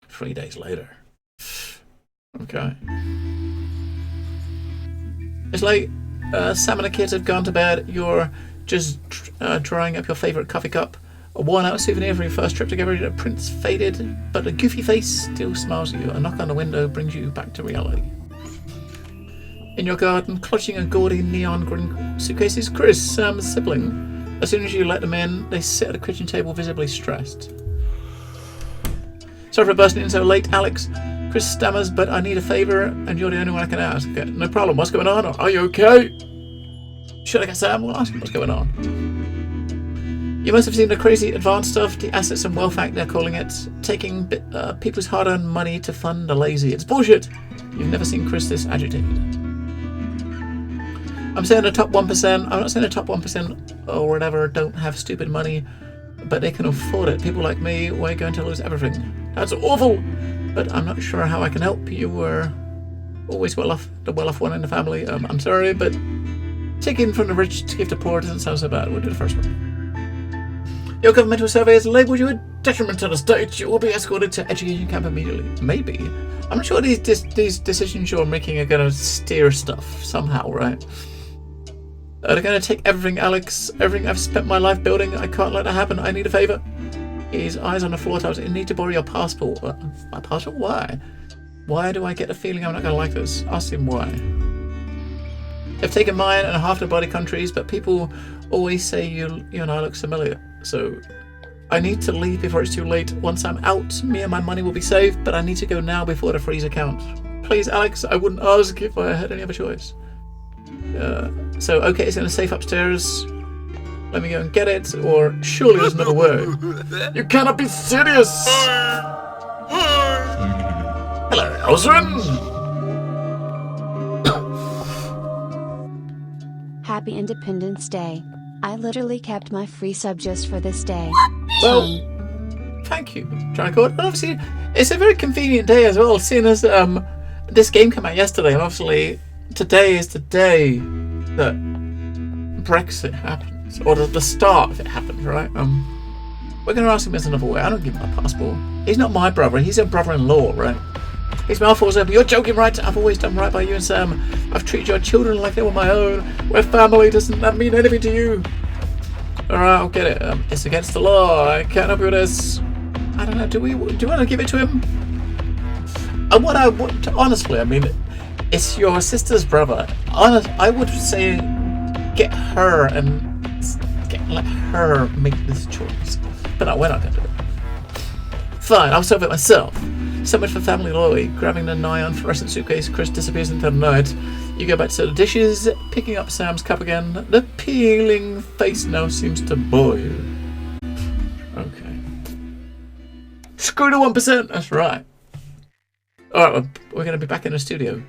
3 days later. Okay. It's late. Sam and the kids have gone to bed. You're just drying up your favourite coffee cup. A worn-out souvenir from your first trip together. The print's faded, but a goofy face still smiles at you. A knock on the window brings you back to reality. In your garden, clutching a gaudy neon green suitcase is Chris, Sam's sibling. As soon as you let them in, they sit at the kitchen table visibly stressed. Sorry for bursting in so late, Alex. Chris stammers, but I need a favour and you're the only one I can ask. Okay, no problem, what's going on? Are you okay? Should I get Sam? We'll ask him what's going on. You must have seen the crazy advanced stuff, the Assets and Wealth Act they're calling it, taking people's hard-earned money to fund the lazy. It's bullshit. You've never seen Chris this agitated. I'm saying the top 1%, I'm not saying the top 1% or whatever don't have stupid money, but they can afford it. People like me, we're going to lose everything. That's awful, but I'm not sure how I can help. You were always the well-off one in the family. I'm sorry, but taking from the rich to give to poor doesn't sound so bad. We'll do the first one. Your governmental survey has labelled you a detriment to the state. You will be escorted to education camp immediately. Maybe. I'm not sure these decisions you're making are going to steer stuff somehow, right? They're going to take everything, Alex. Everything I've spent my life building. I can't let that happen. I need a favour. His eyes on the floor tells you need to borrow your passport. My passport? Why? Why do I get the feeling I'm not going to like this? Ask him why. They've taken mine and half the bloody countries, but people always say you and I look familiar. So I need to leave before it's too late. Once I'm out, me and my money will be safe, but I need to go now before the freeze account. Please, Alex, I wouldn't ask if I had any other choice. So, okay, it's in a safe upstairs. Let me go and get it, or surely there's another way. You cannot be serious! Hello, Osrin! Happy Independence Day. I literally kept my free sub just for this day. Well, thank you, Tricord. And obviously, it's a very convenient day as well, seeing as this game came out yesterday, and obviously today is the day that Brexit happens, or the start of it happens, right? We're going to ask him this another way. I don't give him my passport. He's not my brother. He's your brother-in-law, right? His mouth falls open. You're joking, right? I've always done right by you and Sam. I've treated your children like they were my own. We're family. Doesn't that mean anything to you? Alright, I'll get it. It's against the law. I can't help you with this. I don't know. Do you want to give it to him? Honestly, I mean, it's your sister's brother. I would say get her and let her make this choice. But no, we're not going to do it. Fine, I'll solve it myself. So much for family loyalty. Grabbing the neon fluorescent suitcase, Chris disappears into the night. You go back to the dishes, picking up Sam's cup again. The peeling face now seems to bore you. Okay. Screw the 1%, that's right. Alright, we're going to be back in the studio.